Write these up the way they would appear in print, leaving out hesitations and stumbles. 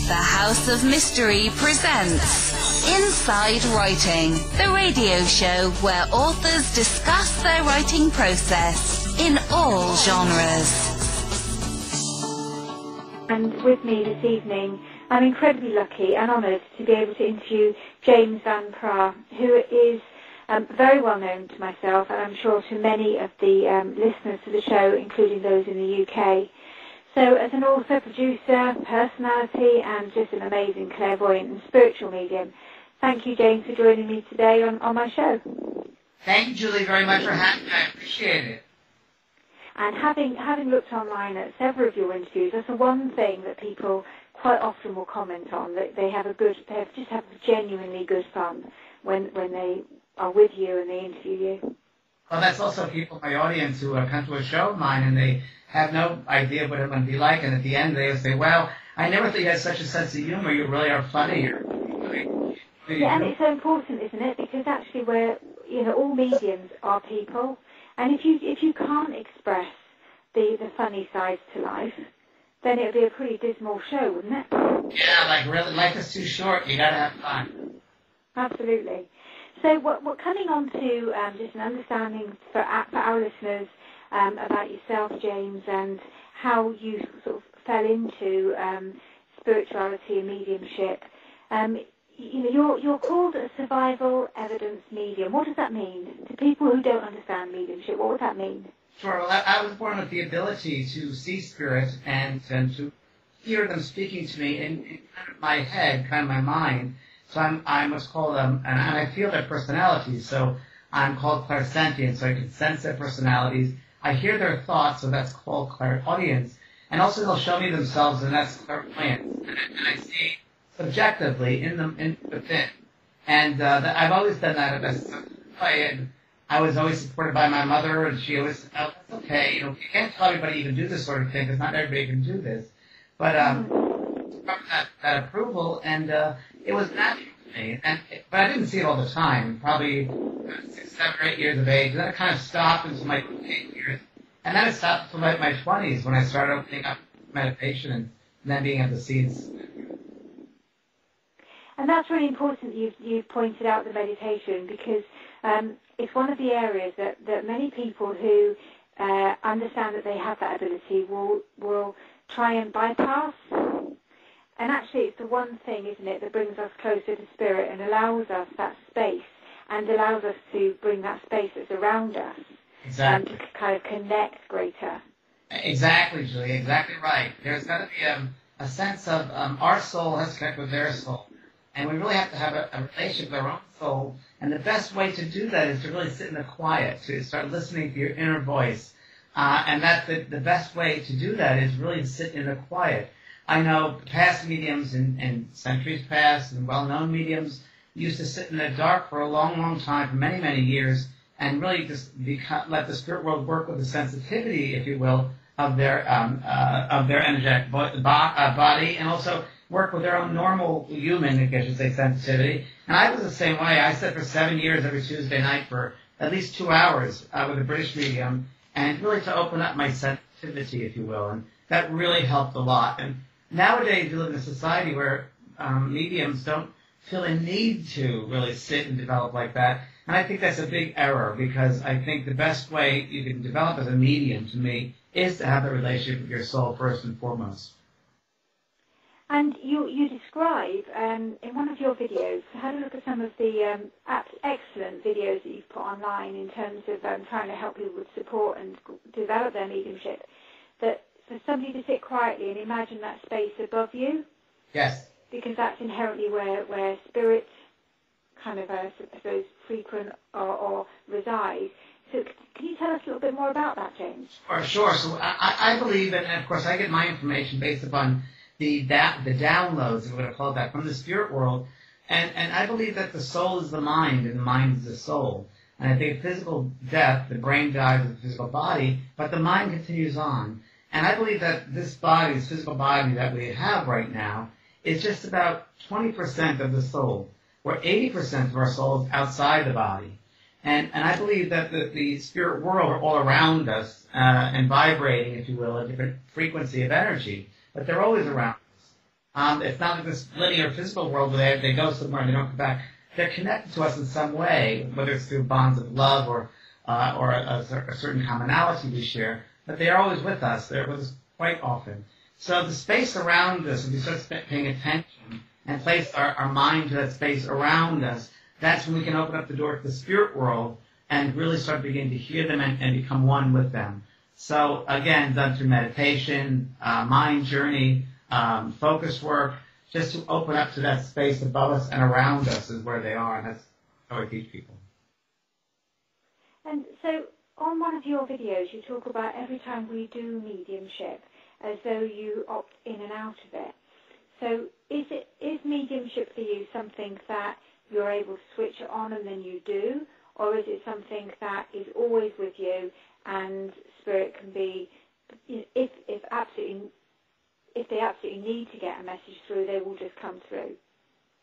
The House of Mystery presents Inside Writing, the radio show where authors discuss their writing process in all genres. And with me this evening, I'm incredibly lucky and honoured to be able to interview James Van Praagh, who is very well known to myself and I'm sure to many of the listeners to the show, including those in the UK. So as an author, producer, personality and just an amazing clairvoyant and spiritual medium, thank you, James, for joining me today on my show. Thank you, Julie, very much for having me. I appreciate it. And having looked online at several of your interviews, that's the one thing that people quite often will comment on, that they just have genuinely good fun when they are with you and they interview you. Well, that's also people in my audience who come to a show of mine and they have no idea what it would be like, and at the end they say, "Well, I never thought you had such a sense of humor. You really are funny." Yeah, and it's so important, isn't it? Because actually, all mediums are people, and if you can't express the funny sides to life, then it would be a pretty dismal show, wouldn't it? Yeah, like really, life is too short. You gotta have fun. Absolutely. So, what coming on to just an understanding for our listeners about yourself, James, and how you sort of fell into spirituality and mediumship. You're called a survival evidence medium. What does that mean to people who don't understand mediumship? What would that mean? Sure. Well, I was born with the ability to see spirit and to hear them speaking to me in kind of my head, kind of my mind. So I'm what's called, and I feel their personalities. So I'm called clairsentient, so I can sense their personalities. I hear their thoughts, so that's called clairaudience. And also they'll show me themselves, and that's clairvoyant. And I see subjectively within. And I've always done that as a play. And I was always supported by my mother, and she always said, "Oh, that's okay. You can't tell everybody you can do this sort of thing, because not everybody can do this." But that approval, and it was natural to me. But I didn't see it all the time. Probably 6, 7, or 8 years of age. And then it kind of stopped until my 8 years. And then it stopped until my 20s when I started opening up meditation and then being able to see it. And that's really important that you pointed out the meditation, because it's one of the areas that many people who understand that they have that ability will try and bypass. And actually it's the one thing, isn't it, that brings us closer to spirit and allows us that space and allows us to bring that space that's around us. Exactly. To kind of connect greater. Exactly, Julie. Exactly right. There's got to be a sense of our soul has to connect with their soul. And we really have to have a relationship with our own soul. And the best way to do that is to really sit in the quiet, to start listening to your inner voice. And that's the best way to do that is really to sit in the quiet. I know past mediums in centuries past and well-known mediums used to sit in the dark for a long, long time, for many, many years, and really just let the spirit world work with the sensitivity, if you will, of their energetic body, and also work with their own normal human, I guess you say, sensitivity. And I was the same way. I sat for 7 years every Tuesday night for at least 2 hours with a British medium, and really to open up my sensitivity, if you will, and that really helped a lot. And nowadays we live in a society where mediums don't feel a need to really sit and develop like that. And I think that's a big error, because I think the best way you can develop as a medium, to me, is to have a relationship with your soul first and foremost. And you describe, in one of your videos, had a look at some of the excellent videos that you've put online in terms of trying to help people with support and develop their mediumship, that for somebody to sit quietly and imagine that space above you. Yes. Because that's inherently where spirits kind of, I suppose, frequent or reside. So can you tell us a little bit more about that, James? Sure. So I believe, and of course I get my information based upon the downloads, if we're going to call it that, from the spirit world. And I believe that the soul is the mind, and the mind is the soul. And I think physical death, the brain dies with the physical body, but the mind continues on. And I believe that this body, this physical body that we have right now, is just about 20% of the soul, where 80% of our soul is outside the body. And I believe that the spirit world are all around us and vibrating, if you will, a different frequency of energy, but they're always around us. It's not like this linear physical world where they go somewhere and they don't come back. They're connected to us in some way, whether it's through bonds of love or a certain commonality we share, but they are always with us. They're with us quite often. So the space around us, if we start paying attention and place our mind to that space around us, that's when we can open up the door to the spirit world and really start beginning to hear them and become one with them. So again, done through meditation, mind journey, focus work, just to open up to that space above us and around us is where they are, and that's how I teach people. And so on one of your videos, you talk about every time we do mediumship, as though you opt in and out of it. So is mediumship for you something that you're able to switch it on and then you do, or is it something that is always with you and spirit can be, if they absolutely need to get a message through, they will just come through?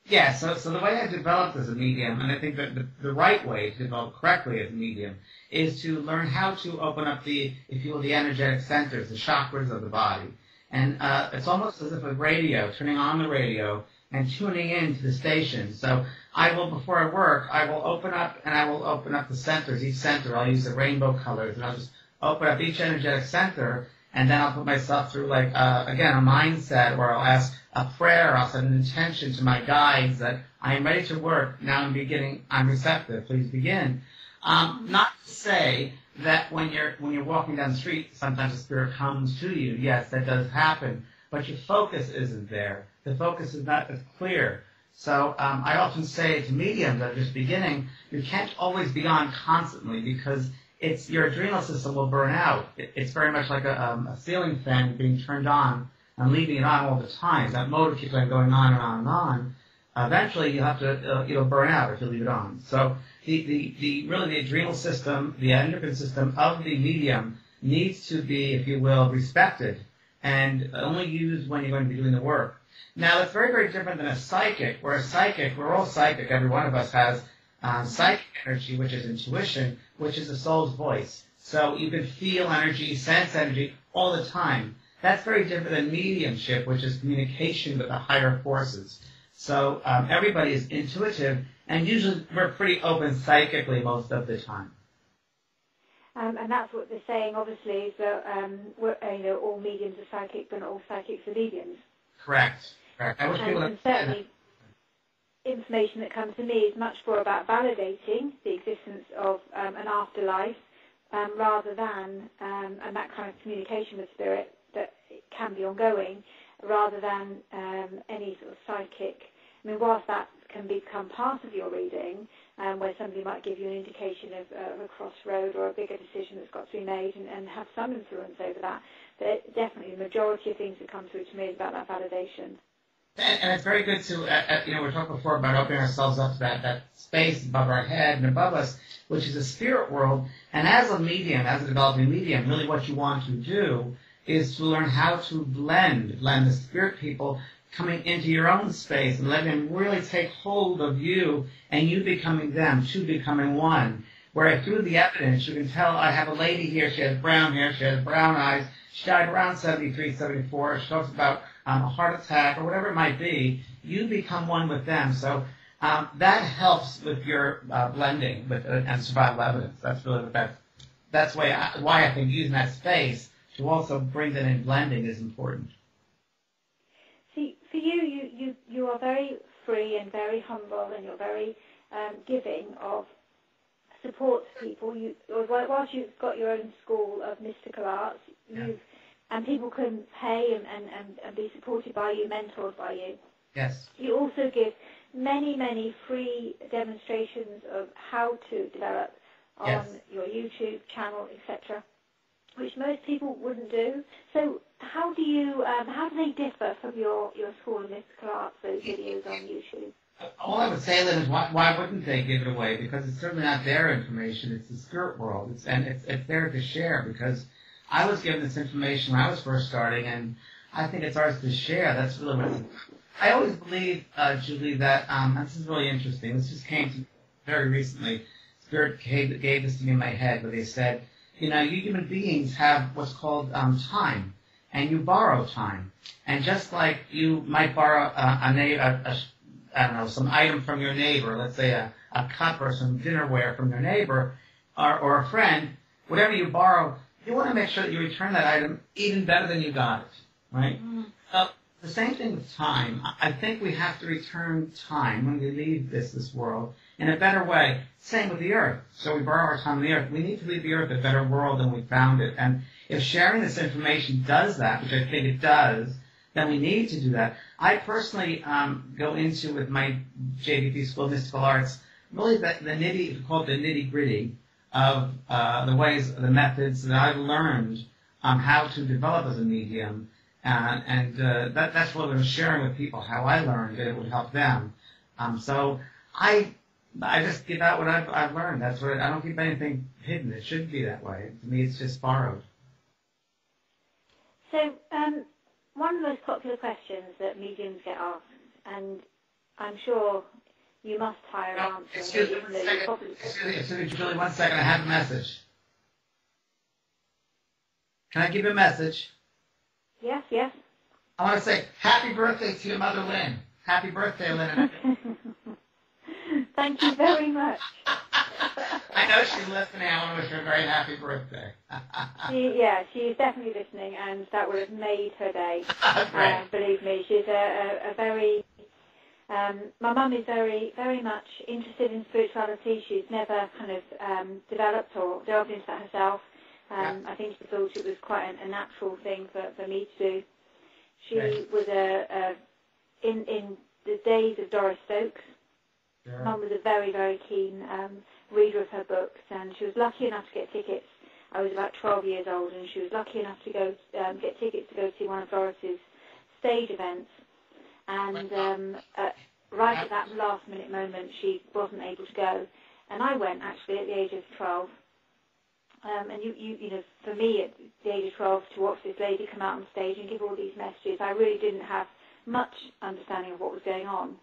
Yeah, so the way I developed as a medium, and I think that the right way to develop correctly as a medium, is to learn how to open up the, if you will, the energetic centers, the chakras of the body. And it's almost as if a radio, turning on the radio and tuning in to the station. So I will, before I work, I will open up the centers, each center. I'll use the rainbow colors, and I'll just open up each energetic center, and then I'll put myself through, like, again, a mindset, or I'll ask a prayer, I'll set an intention to my guides that I am ready to work, now I'm receptive, please begin. Not to say that when you're walking down the street, sometimes the spirit comes to you. Yes, that does happen, but your focus isn't there. The focus is not as clear. So I often say to mediums that are just beginning, you can't always be on constantly, because your adrenal system will burn out. It's very much like a ceiling fan being turned on and leaving it on all the time. That motor keeps on going on and on and on. Eventually, you'll have to it'll burn out if you leave it on. So the adrenal system, the endocrine system of the medium needs to be, if you will, respected and only used when you're going to be doing the work. Now, it's very, very different than a psychic. Where a psychic, we're all psychic. Every one of us has psychic energy, which is intuition, which is the soul's voice. So you can feel energy, sense energy all the time. That's very different than mediumship, which is communication with the higher forces. So everybody is intuitive, and usually we're pretty open psychically most of the time. And that's what they're saying, obviously, is that all mediums are psychic, but not all psychics are mediums. Correct. I wish people and certainly, information that comes to me is much more about validating the existence of an afterlife, rather than and that kind of communication with spirit that can be ongoing, rather than any sort of psychic. I mean, whilst that can become part of your reading, where somebody might give you an indication of a crossroad or a bigger decision that's got to be made and have some influence over that, but definitely the majority of things that come through to me is about that validation. And it's very good to, we were talking before about opening ourselves up to that space above our head and above us, which is a spirit world. And as a medium, as a developing medium, really what you want to do is to learn how to blend the spirit people coming into your own space and let them really take hold of you and you becoming them, two becoming one. Where through the evidence you can tell, I have a lady here, she has brown hair, she has brown eyes, she died around 73, 74, she talks about a heart attack or whatever it might be, you become one with them. So that helps with your blending with and survival evidence. That's really that's why I think using that space to also bring that in blending is important. See, for you are very free and very humble, and you're very giving of support to people. Whilst you've got your own school of mystical arts, and people can pay and be supported by you, mentored by you. Yes. You also give many, many free demonstrations of how to develop on your YouTube channel, etc., which most people wouldn't do. So how do they differ from your school of mystical arts, those videos on YouTube? All I would say, Lynn, is why wouldn't they give it away? Because it's certainly not their information. It's the spirit world. It's there to share, because I was given this information when I was first starting, and I think it's ours to share. That's really what I always believe, Julie, that, and this is really interesting, this just came to me very recently. Spirit gave this to me in my head, where they said, you human beings have what's called time. and you borrow time. And just like you might borrow I don't know, some item from your neighbor, let's say a cup or some dinnerware from your neighbor or a friend, whatever you borrow, you want to make sure that you return that item even better than you got it, right? Mm-hmm. The same thing with time. I think we have to return time when we leave this world in a better way. Same with the earth. So we borrow our time on the earth. We need to leave the earth a better world than we found it. And if sharing this information does that, which I think it does, then we need to do that. I personally go into, with my JVP School of Mystical Arts, really the nitty-gritty of the ways, the methods that I've learned how to develop as a medium. That's what I'm sharing with people, how I learned that it would help them. So I just give out what I've learned. That's what I don't keep anything hidden. It shouldn't be that way. To me, it's just borrowed. So one of the most popular questions that mediums get asked, and I'm sure you must hire an answer. Excuse me, Julie, 1 second. I have a message. Can I give you a message? Yes, yes. I want to say happy birthday to your mother, Lynn. Happy birthday, Lynn. Thank you very much. I know she's listening. I want to wish her a very happy birthday. She's definitely listening, and that would have made her day. Believe me, she's a very... my mum is very, very much interested in spirituality. She's never kind of developed or delved into that herself. I think she thought it was quite a natural thing for me to do. She was in the days of Doris Stokes. Sure. Mum was a very, very keen reader of her books, and she was lucky enough to get tickets. I was about 12 years old, and she was lucky enough to go get tickets to go see one of Doris's stage events. And right at that last-minute moment, she wasn't able to go, and I went actually at the age of 12. And you know, for me at the age of 12 to watch this lady come out on stage and give all these messages, I really didn't have much understanding of what was going on.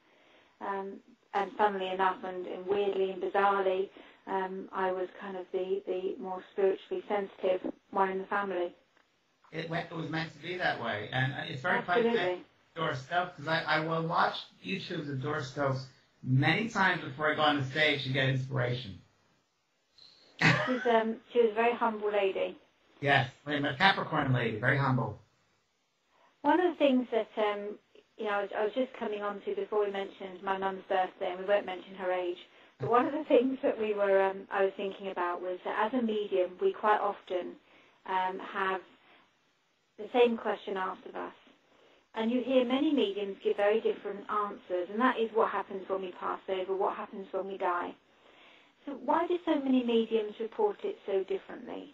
And funnily enough, and weirdly and bizarrely, I was kind of the more spiritually sensitive one in the family. It was meant to be that way, and it's very funny. Doris Stokes, because I will watch YouTubes of Doris Stokes many times before I go on the stage to get inspiration. She was a very humble lady. Yes, a Capricorn lady, very humble. One of the things that I was just coming on to before we mentioned my mum's birthday, and we won't mention her age. But one of the things that we were I was thinking about was that as a medium, we quite often have the same question asked of us, and you hear many mediums give very different answers, and that is what happens when we pass over, what happens when we die. So why do so many mediums report it so differently?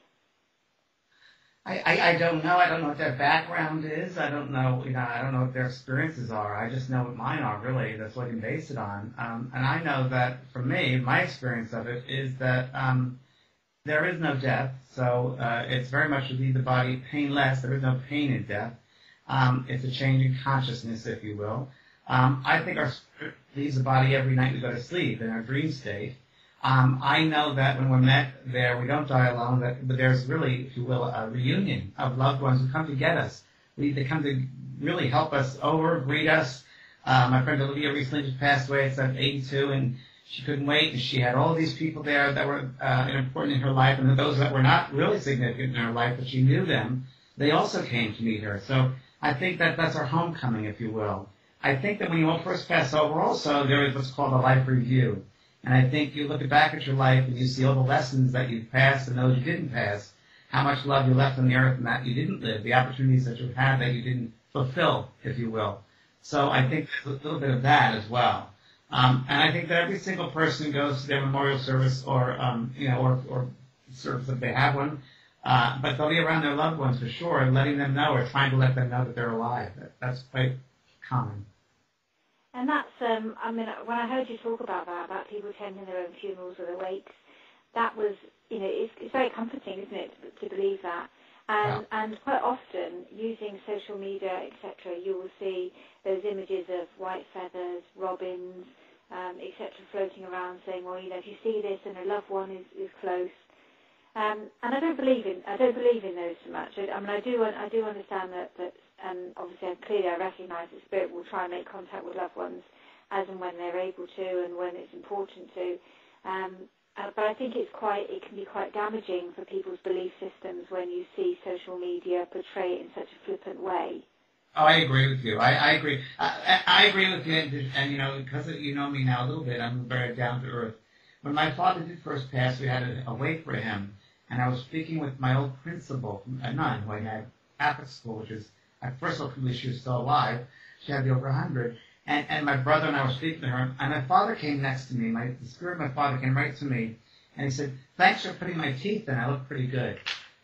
I don't know. I don't know what their background is. I don't know. I don't know what their experiences are. I just know what mine are. Really, that's what I can base it on. And I know that for me, my experience of it is that there is no death. So it's very much to leave the body painless. There is no pain in death. It's a change in consciousness, if you will. I think our spirit leaves the body every night we go to sleep in our dream state. I know that when we're met there, we don't die alone, but there's really, if you will, a reunion of loved ones who come to get us. They come to really help us over, greet us. My friend Olivia recently just passed away at 82, and she couldn't wait, and she had all these people there that were important in her life, and those that were not really significant in her life, but she knew them, they also came to meet her. So I think that's our homecoming, if you will. I think that when you all first pass over also, there is what's called a life review. And I think you look back at your life and you see all the lessons that you've passed and those you didn't pass, how much love you left on the earth and that you didn't live, the opportunities that you had that you didn't fulfill, if you will. So I think there's a little bit of that as well. And I think that every single person goes to their memorial service or service if they have one, but they'll be around their loved ones for sure and letting them know or trying to let them know that they're alive. That's quite common. And that's, when I heard you talk about that, about people attending their own funerals or their wakes, that was, it's very comforting, isn't it, to believe that. And quite often, using social media, etc., you will see those images of white feathers, robins, etc., floating around saying, well, if you see this and a loved one is close. And I don't believe in those so much. I mean, I do understand that obviously clearly I recognise that spirit will try and make contact with loved ones as and when they're able to and when it's important to. But I think it can be quite damaging for people's belief systems when you see social media portray it in such a flippant way. Oh, I agree with you. I agree. I agree with you, and you know, because you know me now a little bit, I'm very down to earth. When my father did first pass, we had a wake for him, and I was speaking with my old principal, a nun who I had Catholic school, which is, first of all, she was still alive. She had to be over 100. And my brother and I were speaking to her, and my father came next to me. The spirit of my father came right to me, and he said, "Thanks for putting my teeth in. I look pretty good."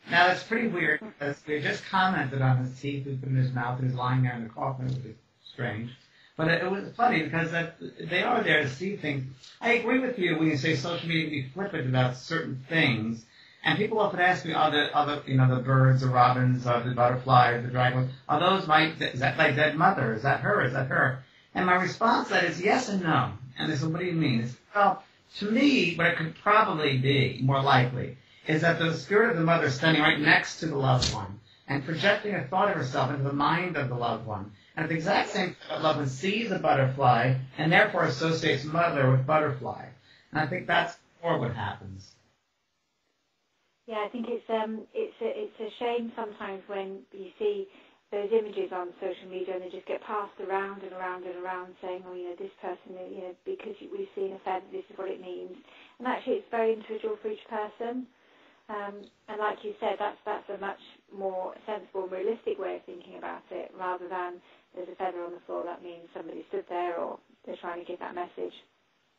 Now, that's pretty weird, because we had just commented on his teeth, we put in his mouth, and he's lying there in the coffin, which is strange. But it was funny, because they are there to see things. I agree with you when you say social media can be flippant about certain things. And people often ask me, are the birds, the robins, the butterflies, the dragons, are those is that my dead mother? Is that her? Is that her? And my response to that is yes and no. And they said, what do you mean? It's, well, to me, what it could probably be, more likely, is that the spirit of the mother is standing right next to the loved one and projecting a thought of herself into the mind of the loved one. And at the exact same time, the loved one sees a butterfly and therefore associates mother with butterfly. And I think that's more what happens. Yeah, I think it's a shame sometimes when you see those images on social media and they just get passed around and around and around saying, oh, this person, because we've seen a feather, this is what it means. And actually it's very individual for each person. And like you said, that's a much more sensible and realistic way of thinking about it, rather than there's a feather on the floor, that means somebody stood there or they're trying to give that message.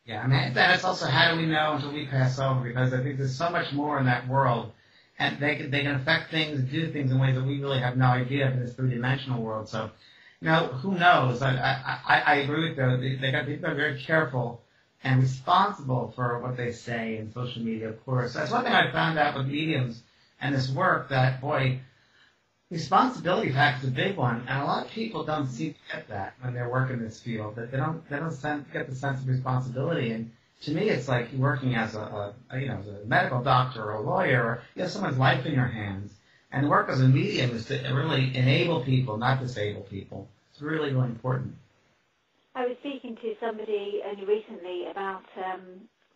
Yeah, I mean, that's also how do we know until we pass over, because I think there's so much more in that world, and they can affect things and do things in ways that we really have no idea in this three-dimensional world. So, who knows? I agree with you. People are very careful and responsible for what they say in social media, of course. That's one thing I found out with mediums and this work, that, boy, responsibility factor is a big one, and a lot of people don't seem to get that when they're working in this field. That they don't get the sense of responsibility. And to me, it's like you're working as a medical doctor or a lawyer, or you have someone's life in your hands. And the work as a medium is to really enable people, not disable people. It's really, really important. I was speaking to somebody only recently about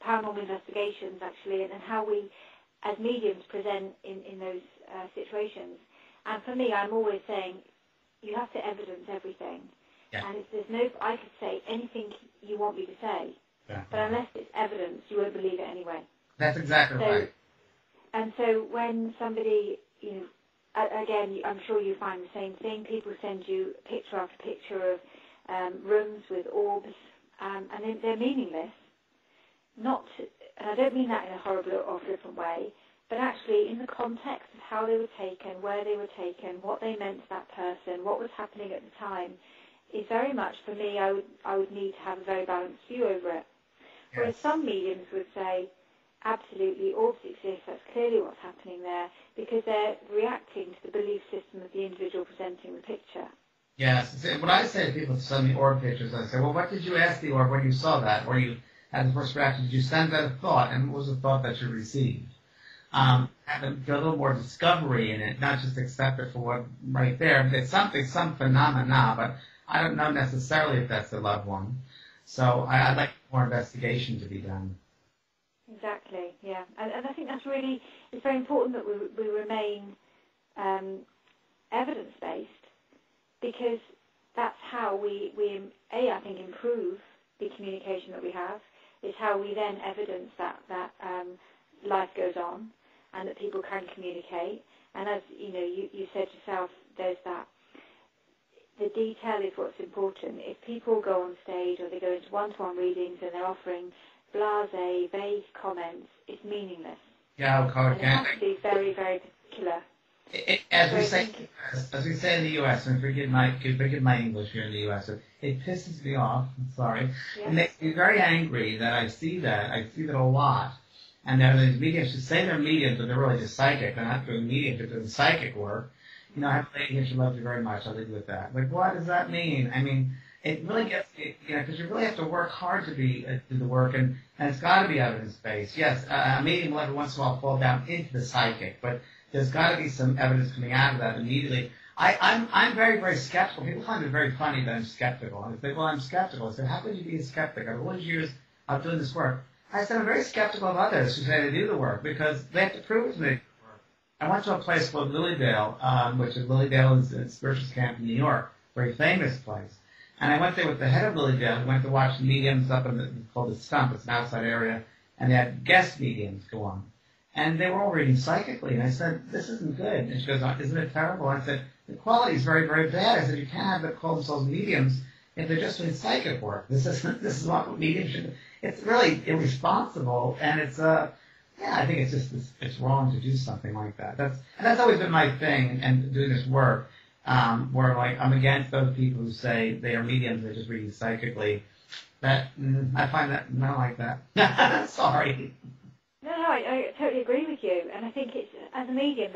paranormal investigations, actually, and how we, as mediums, present in those situations. And for me, I'm always saying, you have to evidence everything. Yeah. And I could say anything you want me to say, yeah. But unless it's evidence, you won't believe it anyway. That's exactly right. And so when somebody, again, I'm sure you find the same thing. People send you picture after picture of rooms with orbs, and they're meaningless. And I don't mean that in a horrible or flippant way, but actually in the context of how they were taken, where they were taken, what they meant to that person, what was happening at the time, is very much, for me, I would need to have a very balanced view over it. Yes. Whereas some mediums would say, absolutely, orbs exist, that's clearly what's happening there, because they're reacting to the belief system of the individual presenting the picture. Yes. When I say to people to send me orb pictures, I say, well, what did you ask the orb when you saw that, or you had the first reaction? Did you send that a thought, and what was the thought that you received? Have a little more discovery in it, not just accept it for what right there. It's some phenomena, but I don't know necessarily if that's the loved one. So I'd like more investigation to be done. Exactly, yeah. And I think that's really, it's very important that we remain evidence-based, because that's how we I think, improve the communication that we have. It's how we then evidence that life goes on and that people can communicate. And as you said yourself, there's that. The detail is what's important. If people go on stage or they go into one-to-one readings and they're offering blasé, vague comments, it's meaningless. Yeah, and it has to be very, very particular. As we say in the U.S., and forgive my English here in the U.S., it pisses me off. I'm sorry. Yes. It makes me very angry that I see that. I see that a lot. And there are these mediums who say they're mediums, but they're really just psychic. They're not doing medium, they're doing psychic work. I have a lady here, she loves you very much. I'll leave you with that. Like, what does that mean? I mean, it really gets, because you really have to work hard to do the work, and it's got to be evidence-based. Yes, a medium will every once in a while fall down into the psychic, but there's got to be some evidence coming out of that immediately. I'm very, very skeptical. People find it very funny that I'm skeptical. And they say, well, I'm skeptical. I said, how could you be a skeptic? I've all these years of doing this work. I said, I'm very skeptical of others who say they do the work because they have to prove it to me. I went to a place called Lilydale, which is Lilydale is a spiritualist camp in New York, very famous place. And I went there with the head of Lilydale. We went to watch the mediums up in called the Stump. It's an outside area. And they had guest mediums go on. And they were all reading psychically. And I said, this isn't good. And she goes, isn't it terrible? I said, the quality is very, very bad. I said, you can't have them call themselves mediums if they're just doing psychic work. This is not what mediums should do. It's really irresponsible. And it's, I think it's wrong to do something like that. That's always been my thing and doing this work. Where like I'm against those people who say they are mediums, they're just reading psychically. I find that not like that. Sorry. No, I totally agree with you, and I think it's as a medium,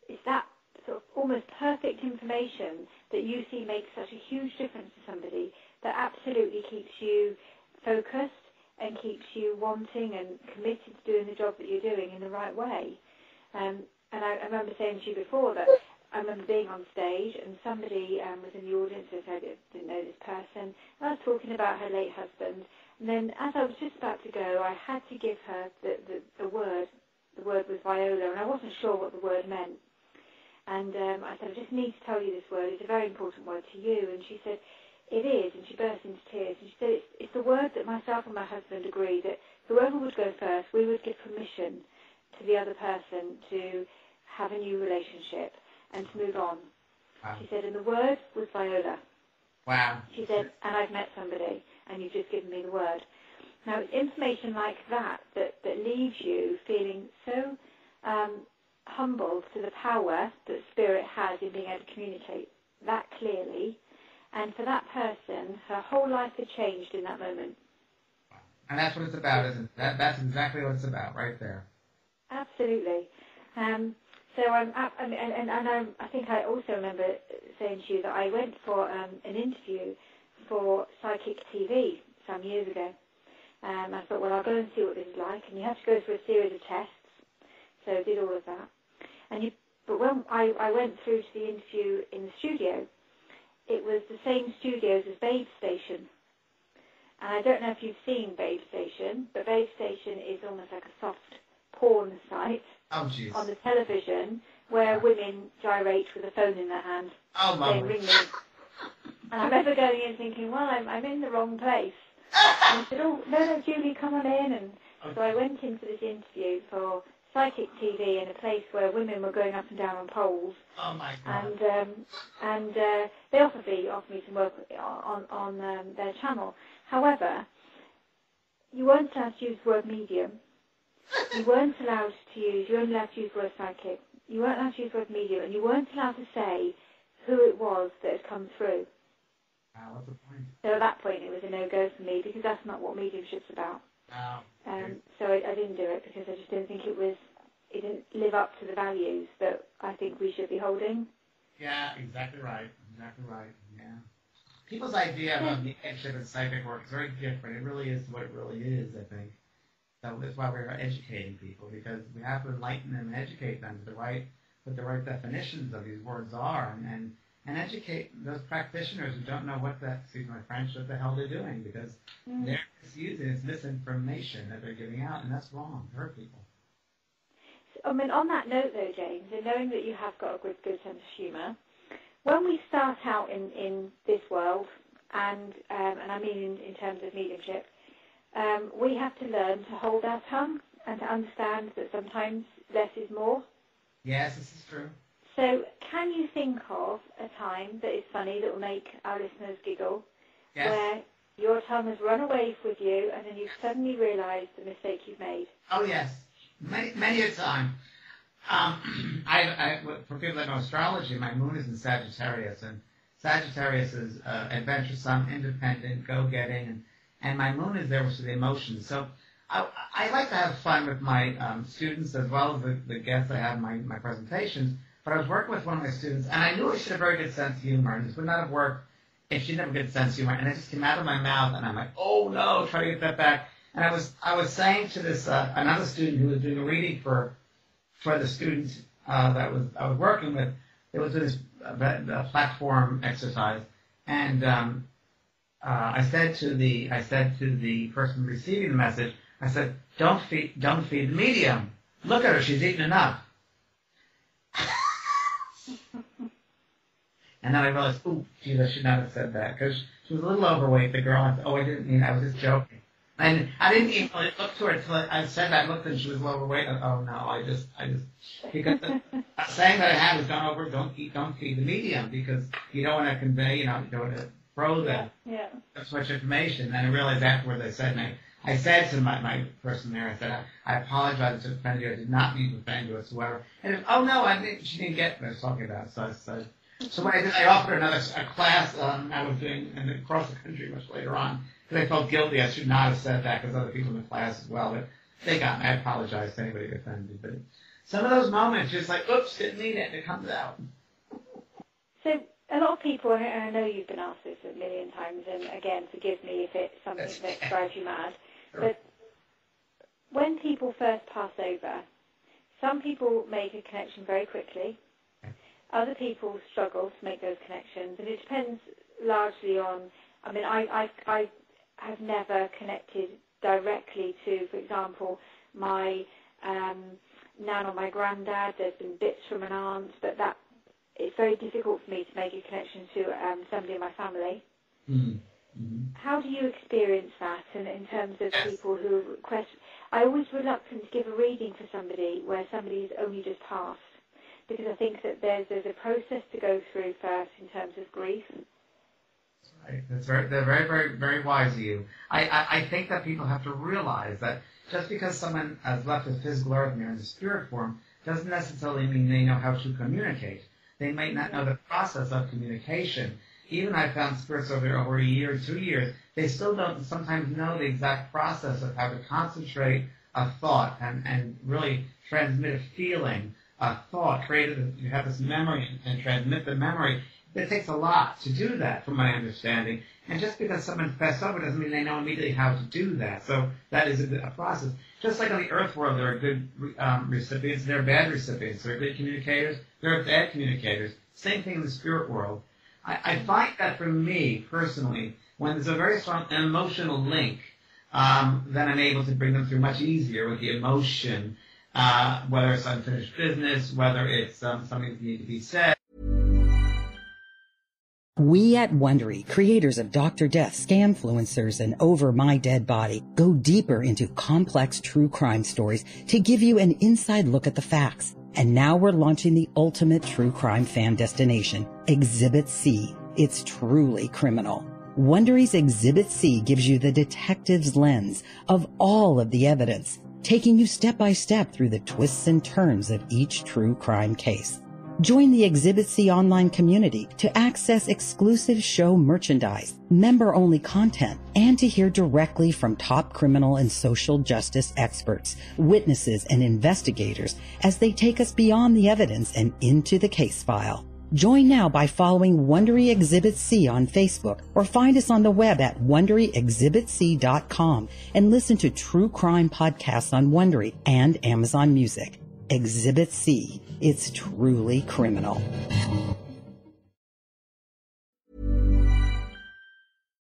it's that sort of almost perfect information that you see makes such a huge difference to somebody that absolutely keeps you focused and keeps you wanting and committed to doing the job that you're doing in the right way. And I remember saying to you before that I remember being on stage and somebody was in the audience who said I didn't know this person. And I was talking about her late husband. And then as I was just about to go, I had to give her the word. The word was viola, and I wasn't sure what the word meant. And I said, I just need to tell you this word. It's a very important word to you. And she said, it is. And she burst into tears. And she said, it's the word that myself and my husband agreed that whoever would go first, we would give permission to the other person to have a new relationship and to move on. Wow. She said, and the word was viola. Wow. She said, and I've met somebody, and you've just given me the word. Now, it's information like that leaves you feeling so humbled to the power that Spirit has in being able to communicate that clearly. And for that person, her whole life had changed in that moment. And that's what it's about, isn't it? That's exactly what it's about, right there. Absolutely. So I think I also remember saying to you that I went for an interview for Psychic TV some years ago. I thought, well, I'll go and see what this is like. And you have to go through a series of tests. So I did all of that. But when I went through to the interview in the studio, it was the same studios as Babe Station. And I don't know if you've seen Babe Station, but Babe Station is almost like a soft porn site on the television where women gyrate with a phone in their hand. Oh, Mum. Ring me. And I remember going in thinking, well, I'm in the wrong place. And I said, oh, no, Julie, come on in. And so I went into this interview for Psychic TV in a place where women were going up and down on poles. Oh, my God. And they offered me some work on their channel. However, you weren't allowed to use the word medium. You weren't allowed to use, you were only allowed to use the word psychic. You weren't allowed to use the word medium, and you weren't allowed to say who it was that had come through. Wow, what's the point? So at that point it was a no-go for me, because that's not what mediumship's about. Wow. So I didn't do it, because I just didn't think it didn't live up to the values that I think we should be holding. Yeah, exactly right. Exactly right, yeah. People's idea of mediumship and psychic work is very different. It really is what it really is, I think. So that's why we're educating people, because we have to enlighten them and educate them to what the right definitions of these words are, and educate those practitioners who don't know excuse my French, what the hell they're doing, because they're misusing it's misinformation that they're giving out, and that's wrong. It hurt people. So, on that note, though, James, and knowing that you have got a good sense of humour, when we start out in this world, and I mean in terms of mediumship, we have to learn to hold our tongue and to understand that sometimes less is more. Yes, this is true. So can you think of a time that is funny that will make our listeners giggle, where your tongue has run away with you and then you suddenly realise the mistake you've made? Oh, yes. Many a time. For people that know astrology, my moon is in Sagittarius, and Sagittarius is adventuresome, independent, go-getting, and my moon is there for the emotions. So I like to have fun with my students as well as the guests I have in my presentations, But I was working with one of my students, and I knew she had a very good sense of humor, and this would not have worked if she didn't have a good sense of humor. And it just came out of my mouth, and I'm like, oh no, try to get that back. And I was saying to this another student who was doing a reading for the student that I was working with. It was this platform exercise, and I said to the person receiving the message, I said, don't feed the medium. Look at her, she's eaten enough. And then I realized, ooh, geez, I should not have said that, because she was a little overweight, the girl. I said, oh, I didn't mean, I was just joking. And I didn't even really look to her until I said that. I looked and she was overweight. Oh no, I just, because saying that I had was gone over, don't feed the medium, because you don't want to convey, you don't want to throw that. Yeah. That's much information. And I realized afterwards, I said to my person there, I said, I apologize to offend you. I did not mean to offend you whatsoever. And oh no, she didn't get what I was talking about. So what I did, I offered a class I was doing across the country much later on, because I felt guilty. I should not have said that, because other people in the class as well. But they got me. I apologize to anybody who offended. But some of those moments, just like, oops, didn't mean it, and it comes out. So a lot of people, and I know you've been asked this a million times, and again, forgive me if it's something that drives you mad, Sure. but when people first pass over, some people make a connection very quickly. Other people struggle to make those connections, and it depends largely on, I mean, I have never connected directly to, for example, my nan or my granddad. There's been bits from an aunt, but it's very difficult for me to make a connection to somebody in my family. Mm-hmm. How do you experience that in terms of people who request? I always reluctant to give a reading for somebody where somebody's only just passed, because I think that there's a process to go through first in terms of grief. Right. They're very, very, very wise of you. I think that people have to realize that just because someone has left the physical earth and they're in the spirit form doesn't necessarily mean they know how to communicate. They might not know the process of communication. Even I found spirits over a year, 2 years, they still don't sometimes know the exact process of how to concentrate a thought and really transmit a feeling, a thought, you have this memory and transmit the memory. It takes a lot to do that, from my understanding. And just because someone's passed over doesn't mean they know immediately how to do that. So that is a process. Just like on the earth world, there are good recipients, there are bad recipients. There are good communicators, there are bad communicators. Same thing in the spirit world. I find that for me, personally, when there's a very strong emotional link, then I'm able to bring them through much easier with the emotion, whether it's unfinished business, whether it's something that needs to be said. We at Wondery, creators of Dr. Death, Scamfluencers, and Over My Dead Body, go deeper into complex true crime stories to give you an inside look at the facts. And now we're launching the ultimate true crime fan destination, Exhibit C. It's truly criminal. Wondery's Exhibit C gives you the detective's lens of all of the evidence, taking you step by step through the twists and turns of each true crime case. Join the Exhibit C online community to access exclusive show merchandise, member-only content, and to hear directly from top criminal and social justice experts, witnesses, and investigators as they take us beyond the evidence and into the case file. Join now by following Wondery Exhibit C on Facebook, or find us on the web at WonderyExhibitC.com and listen to true crime podcasts on Wondery and Amazon Music. Exhibit C. It's truly criminal.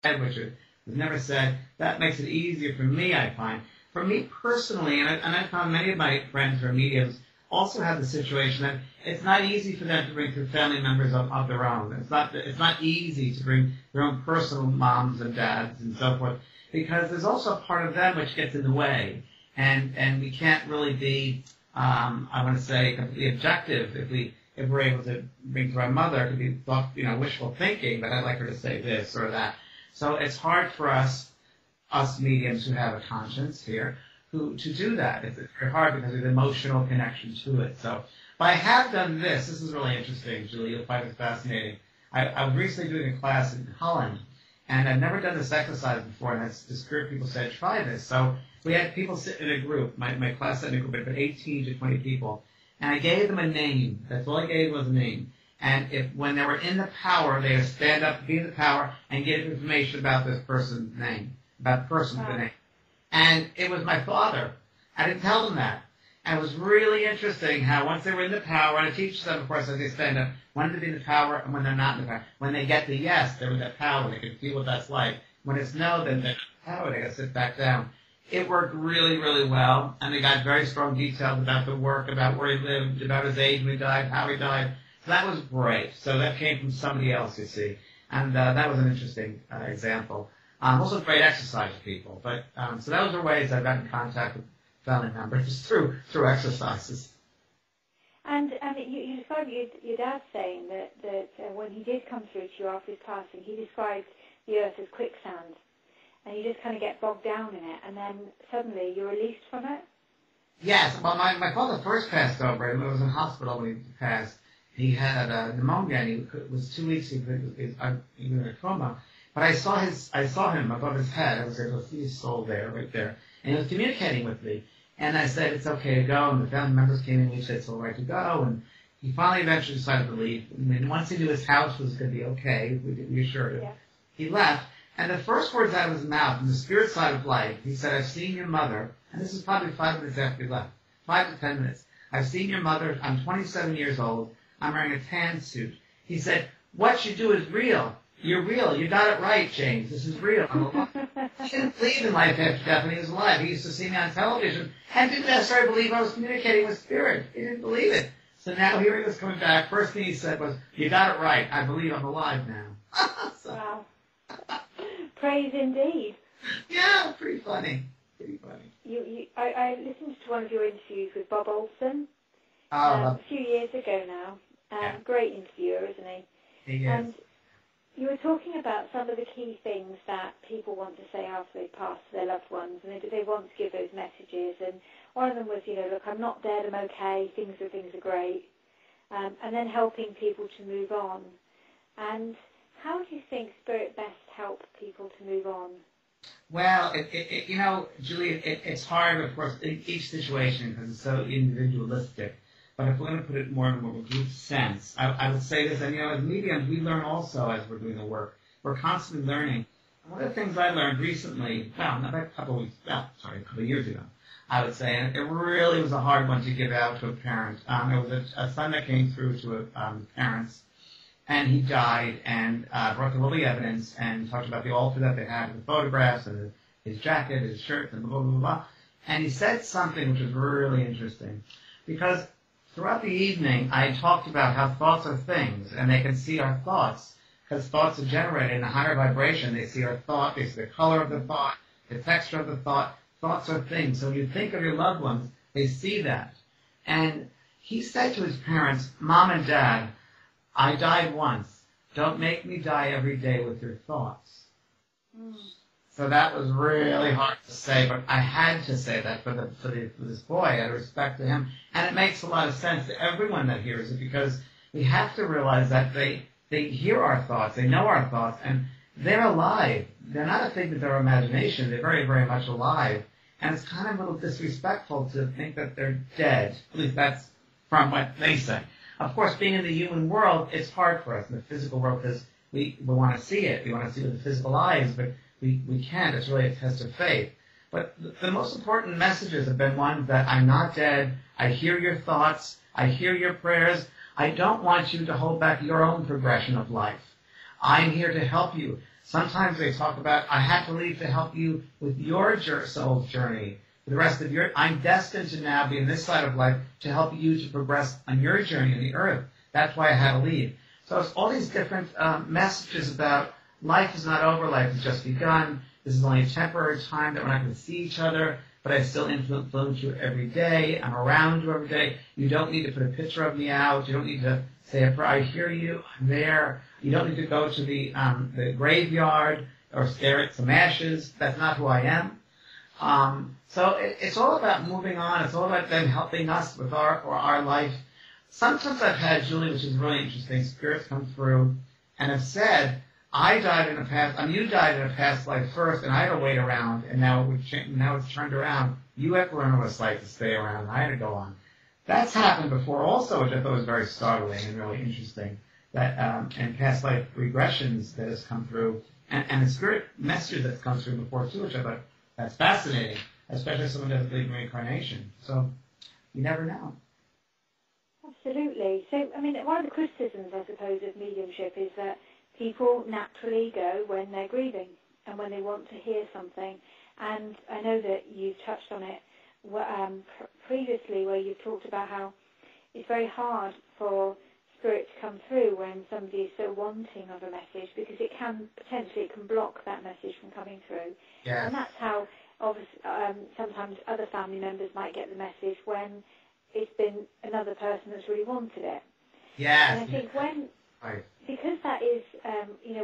Which was never said. That makes it easier for me, I find. For me personally, and I found many of my friends who are mediums also have the situation that it's not easy for them to bring through family members of their own. It's not easy to bring their own personal moms and dads and so forth, because there's also a part of them which gets in the way, and we can't really be I want to say completely objective if we're able to bring to our mother. It could be thought, wishful thinking, but I'd like her to say this or that. So it's hard for us mediums who have a conscience here, to do that. It's very hard because of the emotional connection to it. So, but I have done this. This is really interesting, Julie. You'll find it fascinating. I was recently doing a class in Holland, and I've never done this exercise before, and the spirit people said, try this. So we had people sit in a group. My class sat in a group of 18 to 20 people. And I gave them a name. That's all I gave was a name. And when they were in the power, they would stand up, be in the power, and give information about this person's name, about the person with the name. And it was my father. I didn't tell them that. And it was really interesting how once they were in the power, and I teach them, of course, as they stand up, when to be in the power and when they're not in the power. When they get the yes, they're in that power. They can feel what that's like. When it's no, then they're in the power. They got to sit back down. It worked really, really well. And they got very strong details about the work, about where he lived, about his age when he died, how he died. So that was great. So that came from somebody else, you see. And that was an interesting example. Also great exercise for people. But so those are ways I've got in contact with family members through exercises. And you described your dad saying that when he did come through to you after his passing, he described the earth as quicksand, and you just kind of get bogged down in it, and then suddenly you're released from it. Yes. Well, my father first passed over. He was in hospital when he passed. He had pneumonia, and it was 2 weeks. He was in a coma. But I saw him above his head. I was able to see his soul there, right there, and he was communicating with me. And I said, it's okay to go. And the family members came in and said, it's all right to go. And he finally eventually decided to leave. And once he knew his house was going to be okay, we assured him. Yeah. He left. And the first words out of his mouth, in the spirit side of life, he said, I've seen your mother. And this is probably 5 minutes after he left. 5 to 10 minutes. I've seen your mother. I'm 27 years old. I'm wearing a tan suit. He said, what you do is real. You're real. You got it right, James. This is real. He didn't believe in life after death when he was alive. He used to see me on television and didn't necessarily believe I was communicating with spirit. He didn't believe it. So now here he was coming back. First thing he said was, you got it right. I believe I'm alive now. Wow. Praise indeed. Yeah, pretty funny. Pretty funny. I listened to one of your interviews with Bob Olson a few years ago now. Yeah. Great interviewer, isn't he? He is. And you were talking about some of the key things that people want to say after they pass to their loved ones, and they want to give those messages. And one of them was, look, I'm not dead, I'm okay, things are great. And then helping people to move on. And how do you think Spirit best help people to move on? Well, Julie, it's hard, of course, in each situation because it's so individualistic. But if we're going to put it more in a more group sense, I would say this, and as mediums, we learn also as we're doing the work. We're constantly learning. And one of the things I learned recently, a couple of years ago, I would say, and it really was a hard one to give out to a parent. It was a son that came through to parents, and he died, and brought the lovely evidence, and talked about the altar that they had, the photographs, and his jacket, his shirt, and blah, blah, blah, blah. And he said something which was really interesting, because throughout the evening, I talked about how thoughts are things, and they can see our thoughts, because thoughts are generated in a higher vibration. They see our thought, they see the color of the thought, the texture of the thought. Thoughts are things. So when you think of your loved ones, they see that. And he said to his parents, Mom and Dad, I died once. Don't make me die every day with your thoughts. So that was really hard to say, but I had to say that for this boy, out of respect to him. And it makes a lot of sense to everyone that hears it, because we have to realize that they hear our thoughts, they know our thoughts, and they're alive. They're not a figment of our imagination. They're very, very much alive. And it's kind of a little disrespectful to think that they're dead. At least that's from what they say. Of course, being in the human world, it's hard for us in the physical world because we want to see it. We want to see it with the physical eyes, but we can't. It's really a test of faith. But the most important messages have been ones that I'm not dead. I hear your thoughts. I hear your prayers. I don't want you to hold back your own progression of life. I'm here to help you. Sometimes they talk about, I had to leave to help you with your soul's journey. For the rest of I'm destined to now be in this side of life to help you to progress on your journey on the earth. That's why I had to leave. So it's all these different messages about life is not over, life has just begun. This is only a temporary time that we're not going to see each other, but I still influence you every day. I'm around you every day. You don't need to put a picture of me out. You don't need to say a prayer. I hear you. I'm there. You don't need to go to the graveyard or stare at some ashes. That's not who I am. So it's all about moving on. It's all about them helping us with our life. Sometimes I've had, Julie, which is really interesting, spirits come through and have said, you died in a past life first, and I had to wait around, and now it's turned around. You have to learn what it's like to stay around. I had to go on. That's happened before also, which I thought was very startling and really interesting. That and past life regressions that has come through, and the spirit messages that's come through before too, which I thought that's fascinating, especially if someone doesn't believe in reincarnation. So you never know. Absolutely. So, I mean, one of the criticisms, I suppose, of mediumship is that people naturally go when they're grieving and when they want to hear something. And I know that you've touched on it previously, where you've talked about how it's very hard for spirit to come through when somebody is so wanting of a message, because it can block that message from coming through. Yeah. And that's how obviously sometimes other family members might get the message when it's been another person that's really wanted it. Yes. And I think because that is,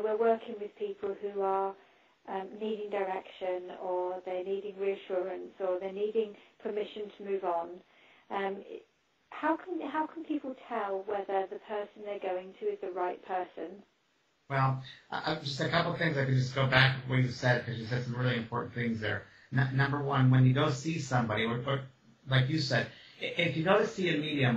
we're working with people who are needing direction, or they're needing reassurance, or they're needing permission to move on. How can people tell whether the person they're going to is the right person? Well, just a couple of things I could just go back to what you said, because you said some really important things there. Number one, when you go see somebody, or like you said, if you go to see a medium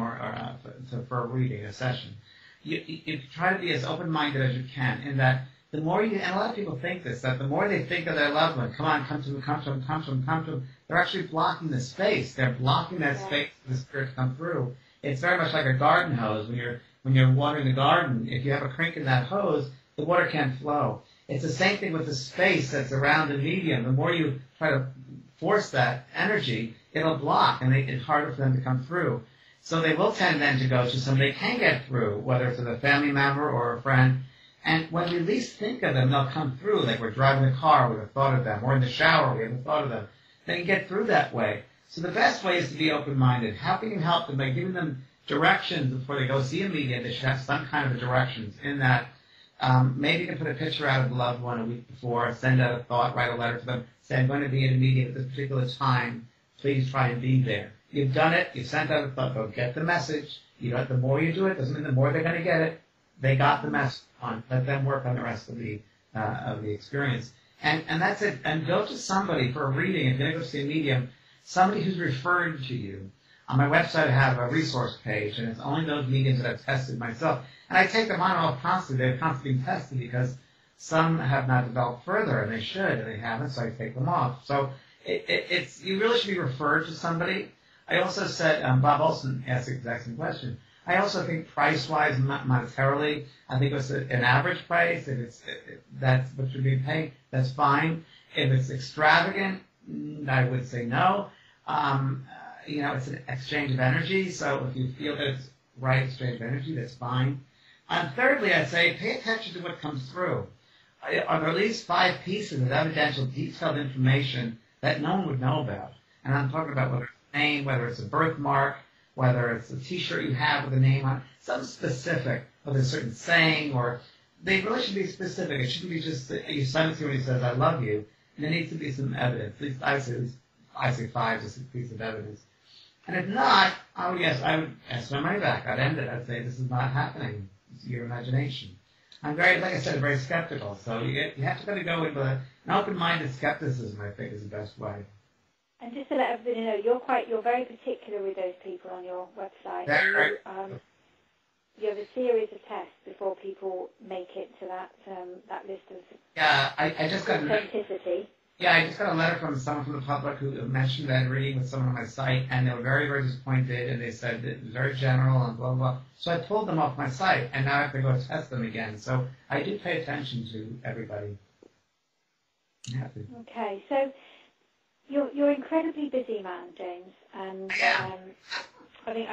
for a reading, a session, you try to be as open-minded as you can, in that the more you, and a lot of people think this, that the more they think of their loved one, come to them, they're actually blocking the space. They're blocking that space for the spirit to come through. It's very much like a garden hose. When you're watering the garden, if you have a crank in that hose, the water can't flow. It's the same thing with the space that's around the medium. The more you try to force that energy, it'll block, and it's harder for them to come through. So they will tend then to go to somebody they can get through, whether it's a family member or a friend. And when we least think of them, they'll come through. Like we're driving the car, we have a thought of them. Or in the shower, we have a thought of them. They can get through that way. So the best way is to be open-minded. How can you help them by giving them directions before they go see a medium? They should have some kind of directions in that. Maybe you can put a picture out of the loved one a week before, send out a thought, write a letter to them, say, I'm going to be at a meeting at this particular time. Please try and be there. You've done it. You've sent out a thought. Go get the message. The more you do it, doesn't mean the more they're going to get it. They got the message on. Let them work on the rest of the experience. And that's it. And go to somebody for a reading. If you're going to go see a medium, somebody who's referred to you. On my website, I have a resource page, and it's only those mediums that I've tested myself. And I take them on and off constantly. They're constantly being tested because some have not developed further, and they should, and they haven't, so I take them off. So it's you really should be referred to somebody. I also said, Bob Olson asked the exact same question. I also think price-wise, monetarily, I think it's an average price. If that's what should be paid, that's fine. If it's extravagant, I would say no. It's an exchange of energy, so if you feel that it's right exchange of energy, that's fine. And thirdly, I'd say pay attention to what comes through. Are there at least 5 pieces of evidential, detailed information that no one would know about? And I'm talking about whether it's a name, whether it's a birthmark, whether it's a T-shirt you have with a name on it, something specific, whether it's a certain saying, or they really should be specific. It shouldn't be just you send it to when he says, I love you. And there needs to be some evidence. At least I say 5 to 6 pieces of evidence. And if not, I would ask my money back. I'd end it. I'd say, this is not happening. It's your imagination. I'm very, like I said, very skeptical. So you have to kind of go with an open-minded skepticism, I think, is the best way. And just to let everybody know, you're very particular with those people on your website. Right. You have a series of tests before people make it to that list of I just got authenticity. I just got a letter from someone from the public who mentioned that reading with someone on my site, and they were very, very disappointed, and they said it was very general and blah, blah, blah. So I pulled them off my site, and now I have to go test them again. So I do pay attention to everybody. Okay, so you're an incredibly busy man, James, and I think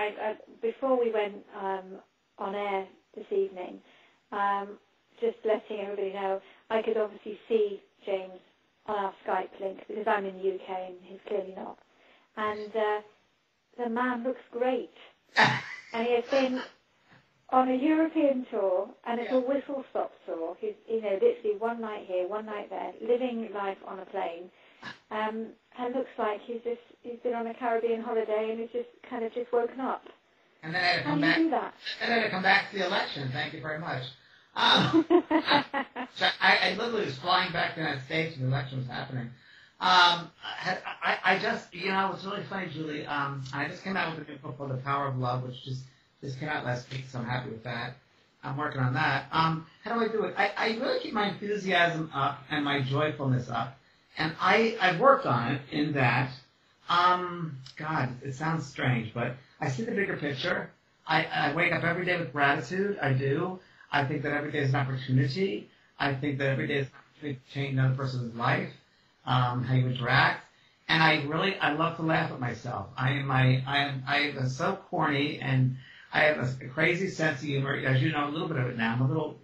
before we went on air this evening, just letting everybody know, I could obviously see James on our Skype link because I'm in the UK and he's clearly not. And the man looks great. And he has been on a European tour, and it's a whistle-stop tour. He's, literally one night here, one night there, living life on a plane. And looks like he's been on a Caribbean holiday and he's just woken up. And then I had to come back. How do you do that? And then I had to come back to the election. Thank you very much. So I literally was flying back to the United States when the election was happening. I just, it's really funny, Julie. I just came out with a new book called The Power of Love, which just came out last week, so I'm happy with that. I'm working on that. How do I do it? I really keep my enthusiasm up and my joyfulness up, and I've worked on it in that, God, it sounds strange, but I see the bigger picture. I wake up every day with gratitude. I do. I think that every day is an opportunity. I think that every day is an opportunity to change another person's life. How you interact, and I love to laugh at myself. I am so corny, and I have a crazy sense of humor. As you know, a little bit of it now. I'm a little,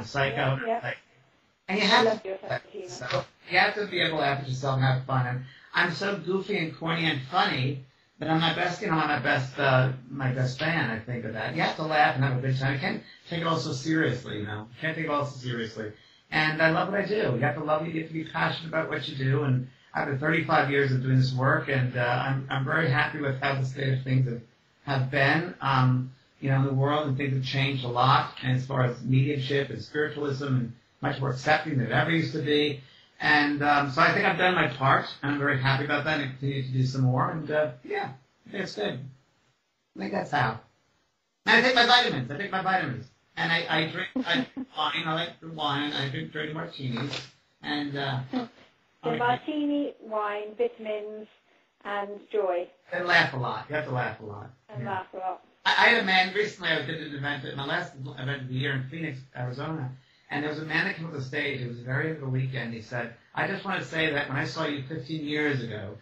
psycho. Yeah. And you have to be able to laugh at yourself and have fun. And I'm so goofy and corny and funny that I'm my best, my best fan. I think of that. You have to laugh and have a good time. You can't take it all so seriously, You can't take it all so seriously. And I love what I do. You have to love it. You have to be passionate about what you do. And I've been 35 years of doing this work, and I'm very happy with how the state of things have been, in the world, and things have changed a lot. And as far as mediumship and spiritualism, and much more accepting than it ever used to be. And so I think I've done my part, and I'm very happy about that, and I continue to do some more. And I think it's good. I think that's how. And I take my vitamins. And I drink wine. I like the wine. I drink dirty martinis. And so martini, wine, vitamins, and joy. And laugh a lot. You have to laugh a lot. And laugh a lot. I had a man recently. I did an event at my last event of the year in Phoenix, Arizona, and there was a man that came up the stage. It was very end of the weekend. He said, "I just want to say that when I saw you 15 years ago,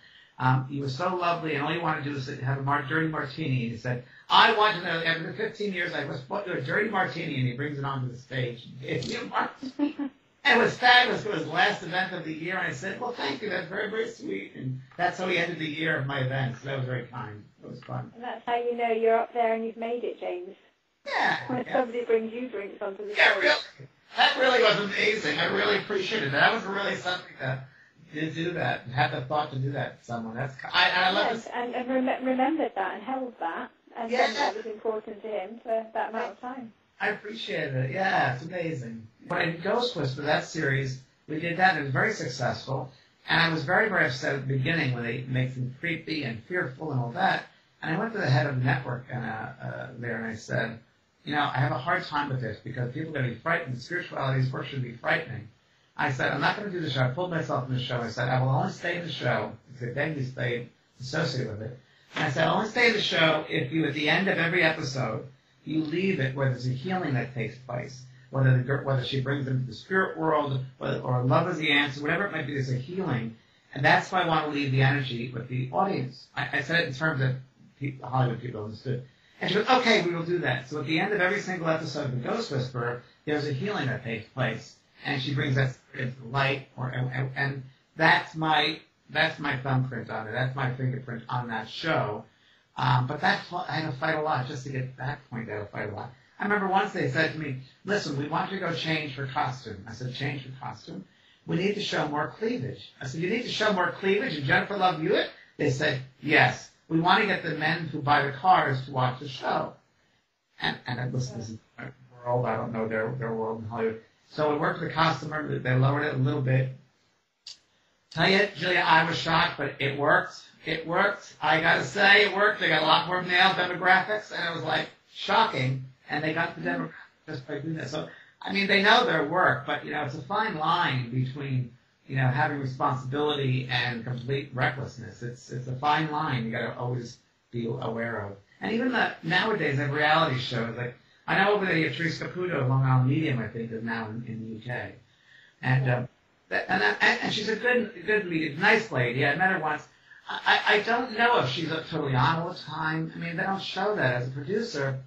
you were so lovely, and all you wanted to do was have a dirty martini." And he said, "I want to know, after the 15 years, I was bought you a dirty martini," and he brings it onto the stage and gives me a martini. And it was fabulous. It was the last event of the year, and I said, "Well, thank you. That's very, very sweet." And that's how he ended the year of my event. So that was very kind. It was fun. And that's how you know you're up there and you've made it, James. Yeah. When somebody brings you drinks onto the stage. Yeah, really. That really was amazing. I really appreciated it. That was really something to do that, and have the thought to do that to someone. I love it. And remembered that and held that, and that was important to him for that amount of time. I appreciate it. Yeah, it's amazing. When I did Ghost Whisper, that series, we did that, and it was very successful. And I was very, very upset at the beginning when they make them creepy and fearful and all that. And I went to the head of the network there, and I said, I have a hard time with this because people are going to be frightened. Spirituality's work should be frightening. I said, I'm not going to do the show. I pulled myself from the show. I said, I will only stay in the show. I said, then you stay associated with it. And I said, I'll only stay in the show if you, at the end of every episode, you leave it where there's a healing that takes place. Whether she brings them to the spirit world, or love is the answer, whatever it might be, there's a healing. And that's why I want to leave the energy with the audience. I said it in terms that Hollywood people understood. And she goes, okay, we will do that. So at the end of every single episode of The Ghost Whisperer, there's a healing that takes place. And she brings that spirit into the light. And that's my thumbprint on it. That's my fingerprint on that show. But I had to fight a lot just to get that point. I had to fight a lot. I remember once they said to me, listen, we want you to go change for costume. I said, change for costume? We need to show more cleavage. I said, you need to show more cleavage and Jennifer Love Hewitt? They said, yes. We want to get the men who buy the cars to watch the show. And I listen, this is my world. I don't know their world in Hollywood. So we worked with the costumer. They lowered it a little bit. Tell you, Julia, I was shocked, but it worked. It worked. I got to say, it worked. They got a lot more male demographics, and it was like shocking. And they got the demographics just by doing that. So, I mean, they know their work, but, it's a fine line between, having responsibility and complete recklessness. It's a fine line you got to always be aware of. And even nowadays, they have reality shows. Like, I know over there you have Therese Caputo, Long Island Medium, I think, is now in the UK. And she's a good medium, nice lady. I met her once. I don't know if she's totally on all the time. I mean, they don't show that as a producer.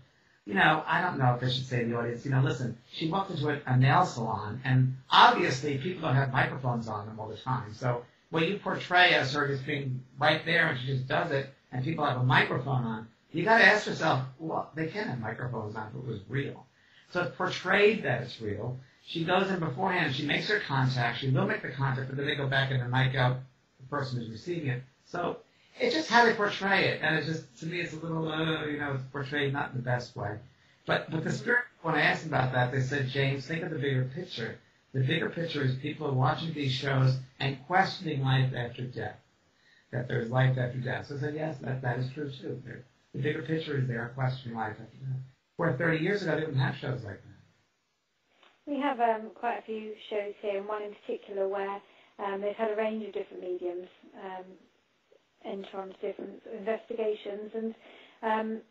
I don't know if I should say to the audience, listen, she walked into a nail salon, and obviously people don't have microphones on them all the time. So when you portray as her just being right there and she just does it, and people have a microphone on, you got to ask yourself, well, they can have microphones on if it was real. So it's portrayed that it's real. She goes in beforehand, she makes her contact, she will make the contact, but then they go back and mic out the person who's receiving it. So it's just how they portray it, and it's just, to me, it's a little, it's portrayed not in the best way. But the spirit, when I asked them about that, they said, James, think of the bigger picture. The bigger picture is people are watching these shows and questioning life after death, that there's life after death. So I said, yes, that is true too. The bigger picture is they are questioning life after death. Where 30 years ago, they didn't have shows like that. We have quite a few shows here, and one in particular where they've had a range of different mediums enter on different investigations, and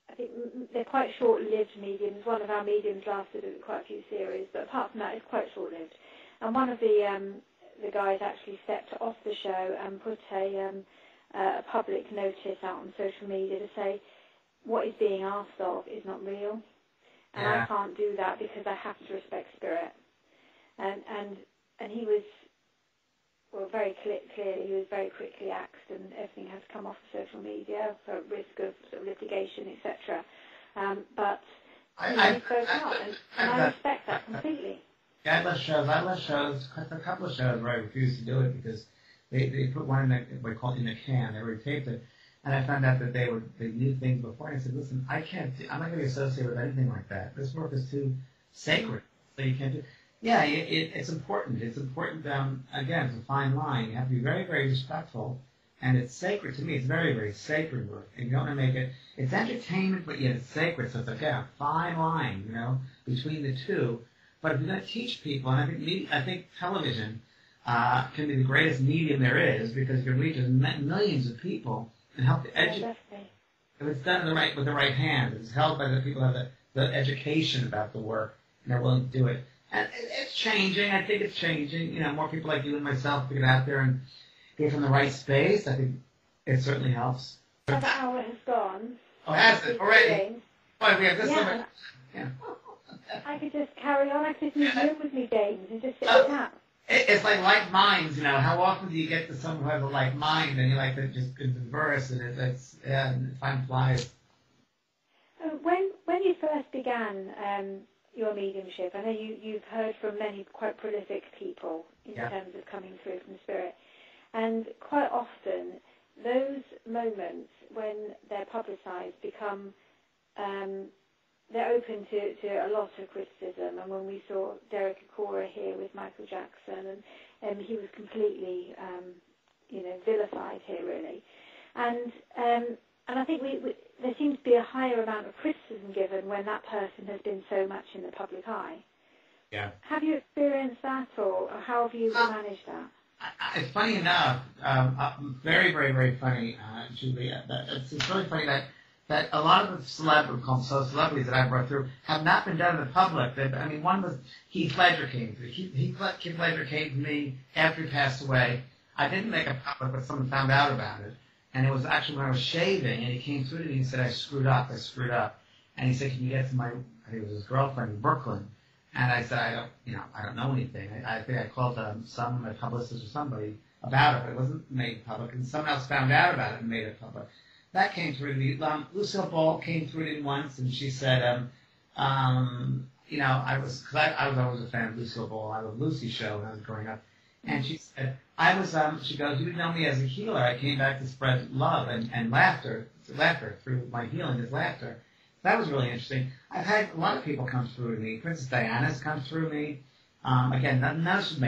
I think they're quite short-lived mediums. One of our mediums lasted quite a few series, but apart from that, it's quite short-lived. And one of the guys actually stepped off the show and put a public notice out on social media to say what is being asked of is not real, and I can't do that because I have to respect spirit. And he was, well, very clearly, he was very quickly axed, and everything has come off of social media for risk of sort of litigation, etc. But he spoke out, and I respect that completely. Yeah, I left shows, a couple of shows where I refused to do it because they put one in the can, they retaped it, and I found out that they knew things before, and I said, listen, I'm not going to be associated with anything like that. This work is too sacred, so you can't do it. Yeah, it's important. It's important, again, it's a fine line. You have to be very, very respectful, and it's sacred to me. It's very, very sacred work, and you don't want to make it, it's entertainment, but yet it's sacred, so it's like, a fine line, between the two. But if you're going to teach people, and I think television can be the greatest medium there is, because you can reach millions of people and help to educate. If it's done with the right hand, it's held by the people who have the education about the work, and they're willing to do it. And it's changing. I think it's changing. More people like you and myself to get out there and get from the right space. I think it certainly helps. Another hour has gone. Oh, has it already? Boy, we have this much. Yeah. I could just carry on. I could just move home with me, James, and just sit and chat. It's like minds. How often do you get to someone who has a like mind and you like to just converse, and time flies. When you first began your mediumship, I know you've heard from many quite prolific people in terms of coming through from spirit, and quite often those moments when they're publicised become they're open to a lot of criticism. And when we saw Derek Acora here with Michael Jackson, and he was completely vilified here really, and I think there seems to be a higher amount of criticism given when that person has been so much in the public eye. Yeah. Have you experienced that, or how have you managed that? It's funny enough, very, very, very funny, Julie. It's really funny that a lot of the celebrities that I brought through have not been done in the public. One was Heath Ledger came through. Heath Ledger came to me after he passed away. I didn't make it public, but someone found out about it. And it was actually when I was shaving, and he came through to me and said, I screwed up. And he said, can you get to I think it was his girlfriend in Brooklyn. And I said, I don't know anything. I think I called some my publicist or somebody about it, but it wasn't made public. And someone else found out about it and made it public. That came through to me. Lucille Ball came through to me once, and she said, I was always a fan of Lucille Ball. I loved Lucy's show when I was growing up. And she said, she goes, you know me as a healer. I came back to spread love and laughter through my healing is laughter. That was really interesting. I've had a lot of people come through to me. Princess Diana's come through me. Again, none of this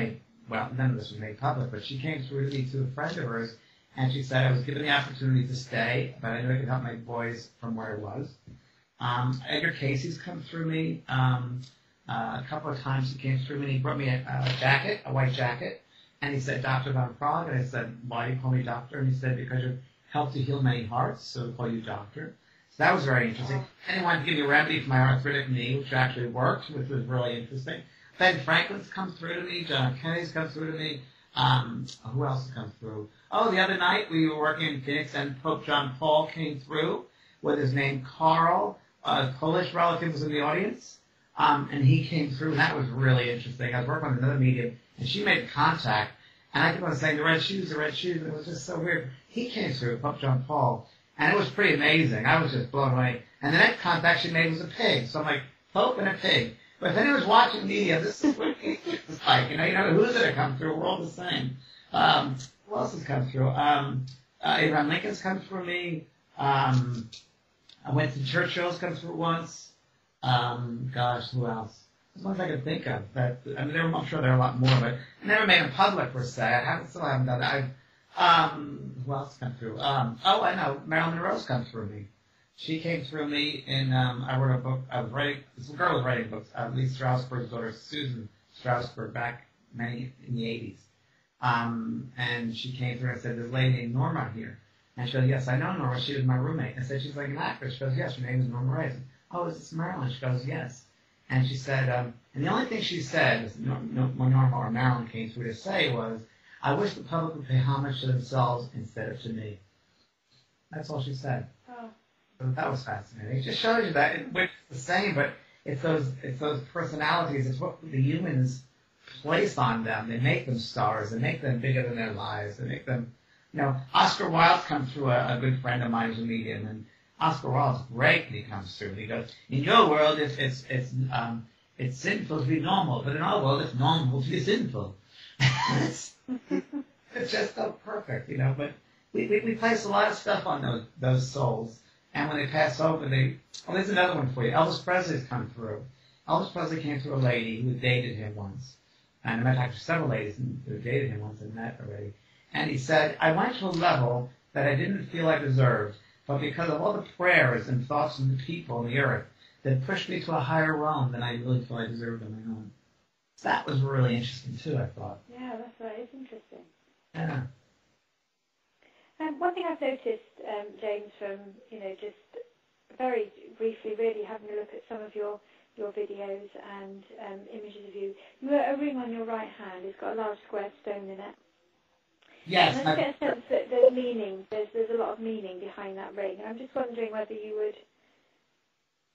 was made public, but she came through to me to a friend of hers, and she said I was given the opportunity to stay, but I knew I could help my boys from where I was. Edgar Casey's come through me. A couple of times he came through me, and he brought me a white jacket, and he said, Dr. Von Praagh, and I said, why do you call me doctor? And he said, because you've helped to heal many hearts, so we call you doctor. So that was very interesting. And he wanted to give me a remedy for my arthritic knee, which actually worked, which was really interesting. Ben Franklin's come through to me. John F. Kennedy's come through to me. Who else has come through? Oh, the other night we were working in Phoenix, and Pope John Paul came through with his name Carl. A Polish relative was in the audience. And he came through, and that was really interesting. I was working with another medium, and she made contact, and I kept on saying, the red shoes, and it was just so weird. He came through, Pope John Paul, and it was pretty amazing. I was just blown away. And the next contact she made was a pig. So I'm like, Pope and a pig. But if anyone's watching media, this is what it's like. Who's going to come through? We're all the same. Who else has come through? Abraham Lincoln's come through me. Winston Churchill's come through once. Who else? the ones I could think of. That I mean, I'm sure there are a lot more, but I never made them public per se. Still haven't done that. Who else come through? Oh, I know. Marilyn Monroe's come through me. She came through me in, I wrote a book, this girl was writing books, Lee Strasberg's daughter, Susan Strasberg, back in the 80s. And she came through and said, there's a lady named Norma here. And she goes, yes, I know Norma. She was my roommate. I said, she's like an actress. She goes, yes, her name is Norma Ray. I said, oh, is this Marilyn? She goes, yes. And she said, and the only thing she said, when Norma or Marilyn came through to say was, I wish the public would pay homage to themselves instead of to me. That's all she said. Oh. So that was fascinating. It just shows you that it's the same, but it's those personalities. It's what the humans place on them. They make them stars. They make them bigger than their lives. They make them, Oscar Wilde's come through a good friend of mine who's a medium, and Oscar Wilde's great when he comes through. He goes, in your world, it's sinful to be normal, but in our world, it's normal to be sinful. It's just so perfect, But we place a lot of stuff on those souls, and when they pass over, there's another one for you. Elvis Presley's come through. Elvis Presley came through a lady who had dated him once, and I met actually several ladies who had dated him once and met already. And he said, I went to a level that I didn't feel I deserved, but because of all the prayers and thoughts from the people on the earth that pushed me to a higher realm than I really felt I deserved on my own. So that was really interesting too, I thought. Yeah, that is interesting. Yeah. One thing I've noticed, James, from just very briefly, really having a look at some of your videos and images of you, you wear a ring on your right hand. It's got a large square stone in it. Yes. And I get a sense that there's meaning. There's a lot of meaning behind that ring. And I'm just wondering whether you would.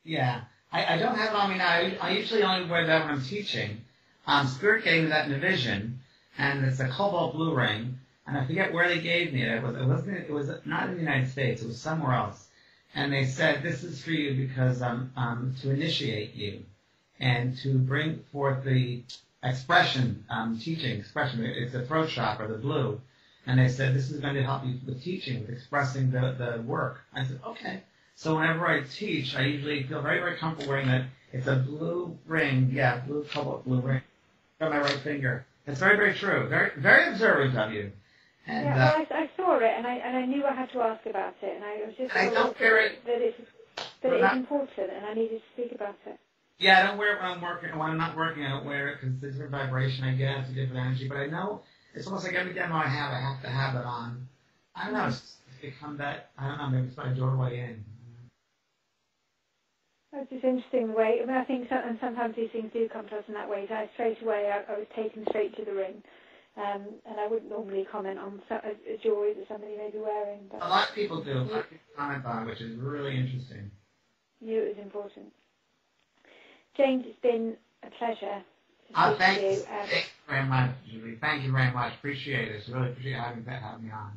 Yeah, I don't have it on me now. I usually only wear that when I'm teaching. Spirit gave me that in a vision, and it's a cobalt blue ring. And I forget where they gave me it. It was not in the United States. It was somewhere else. And they said, this is for you because to initiate you and to bring forth the expression, teaching expression. It's a throat chakra, the blue. And they said, this is going to help you with teaching, with expressing the work. I said, okay. So whenever I teach, I usually feel very, very comfortable wearing that. It's a blue ring, blue cobalt blue ring on my right finger. It's very, very true. Very, very observant of you. And, I saw it, and I knew I had to ask about it, and I was just I don't wear it that it is important, and I needed to speak about it. Yeah, I don't wear it when I'm working. When I'm not working, I don't wear it because it's a different vibration, I guess, a different energy. But I know it's almost like every demo I have to have it on. I don't know. It's become that. I don't know. Maybe it's my doorway in. It's just interesting the way. I mean, I think and sometimes these things do come to us in that way. So straight away, I was taken straight to the ring. And I wouldn't normally comment on a jewelry that somebody may be wearing. But a lot of people do. A lot of people comment on it, which is really interesting. Knew it was important. James, it's been a pleasure to thank you. Thank you very much, Julie. Thank you very much. Appreciate it. Really appreciate having me on.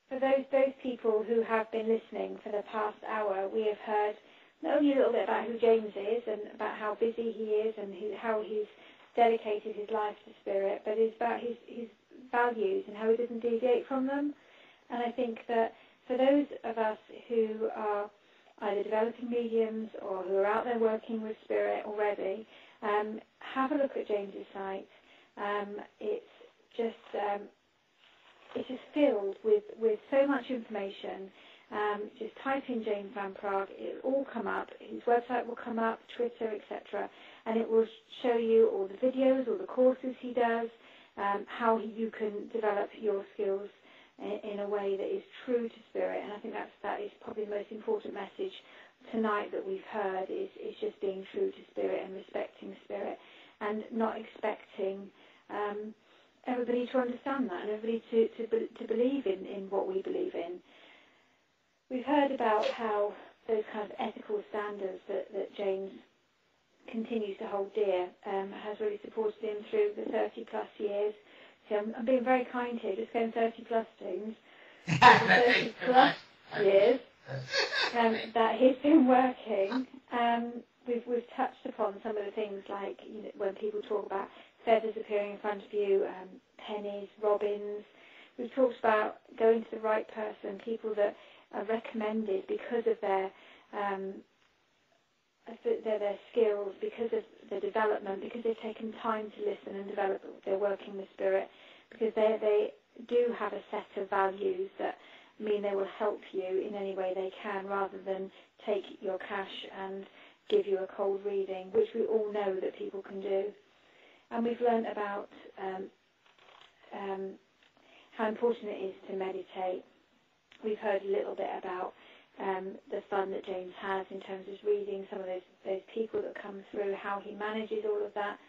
For those people who have been listening for the past hour, we have heard not only a little bit about who James is and about how busy he is and how he's dedicated his life to spirit, but it's about his values and how he doesn't deviate from them. And I think that for those of us who are either developing mediums or who are out there working with spirit already, have a look at James's site. It's just filled with so much information. Just type in James Van Praagh, it'll all come up. His website will come up, Twitter, etc. And it will show you all the videos, all the courses he does, how you can develop your skills in a way that is true to spirit. And I think that is probably the most important message tonight that we've heard is just being true to spirit and respecting spirit and not expecting everybody to understand that and everybody to believe in what we believe in. We've heard about how those kind of ethical standards that James continues to hold dear has really supported him through the 30-plus years. So I'm being very kind here, just going 30-plus, James. 30-plus years that he's been working. We've touched upon some of the things like when people talk about feathers appearing in front of you, pennies, robins. We've talked about going to the right person, people that are recommended because of their skills, because of their development, because they've taken time to listen and develop their working with spirit, because they do have a set of values that mean they will help you in any way they can, rather than take your cash and give you a cold reading, which we all know that people can do. And we've learned about how important it is to meditate. We've heard a little bit about the fun that James has in terms of reading some of those people that come through, how he manages all of that.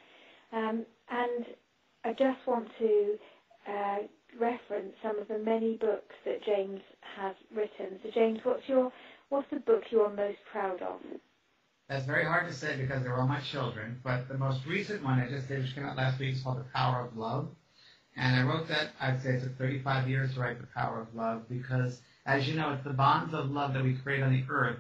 And I just want to reference some of the many books that James has written. So James, what's the book you're most proud of? That's very hard to say because they're all my children, but the most recent one I just did, which came out last week, is called The Power of Love. And I wrote that, I'd say it took 35 years to write The Power of Love, because, as you know, it's the bonds of love that we create on the earth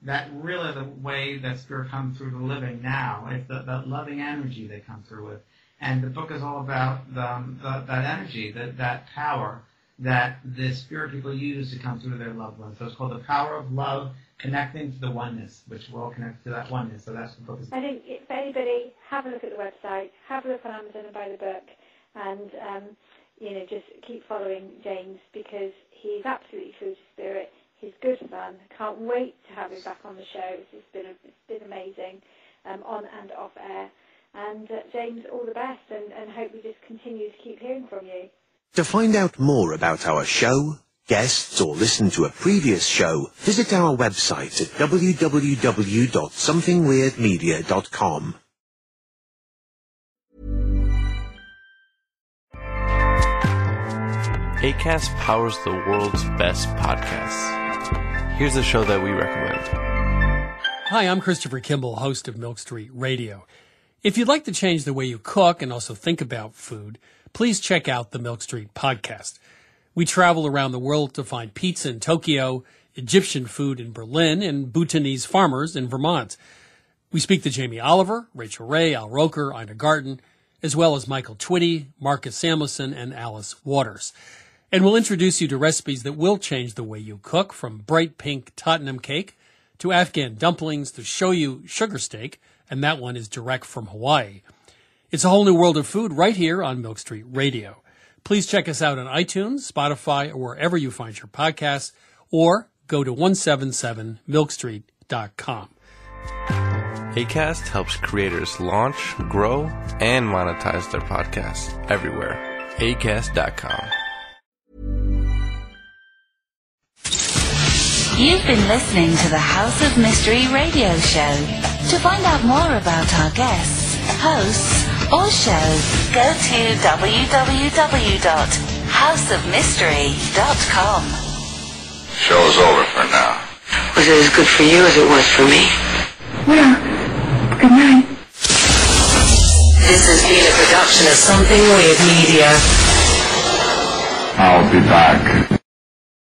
that really are the way that spirit comes through the living now. It's the loving energy they come through with. And the book is all about that energy, that power that the spirit people use to come through their loved ones. So it's called The Power of Love, Connecting to the Oneness, which we're all connected to that oneness. So that's the book. I think if anybody, have a look at the website, have a look on Amazon and buy the book, and just keep following James, because he's absolutely true to spirit. He's good fun. Can't wait to have him back on the show. It's been amazing, on and off air. And James, all the best, and hope we just continue to keep hearing from you. To find out more about our show, guests, or listen to a previous show, visit our website at www.somethingweirdmedia.com. Acast powers the world's best podcasts. Here's a show that we recommend. Hi, I'm Christopher Kimball, host of Milk Street Radio. If you'd like to change the way you cook and also think about food, please check out the Milk Street podcast. We travel around the world to find pizza in Tokyo, Egyptian food in Berlin, and Bhutanese farmers in Vermont. We speak to Jamie Oliver, Rachel Ray, Al Roker, Ina Garten, as well as Michael Twitty, Marcus Samuelson, and Alice Waters. And we'll introduce you to recipes that will change the way you cook, from bright pink Tottenham cake to Afghan dumplings to shoyu sugar steak, and that one is direct from Hawaii. It's a whole new world of food right here on Milk Street Radio. Please check us out on iTunes, Spotify, or wherever you find your podcasts, or go to 177milkstreet.com. Acast helps creators launch, grow, and monetize their podcasts everywhere. Acast.com. You've been listening to the House of Mystery radio show. To find out more about our guests, hosts, or shows, go to www.houseofmystery.com. Show's over for now. Was it as good for you as it was for me? Well, good night. This has been a production of Something Weird Media. I'll be back.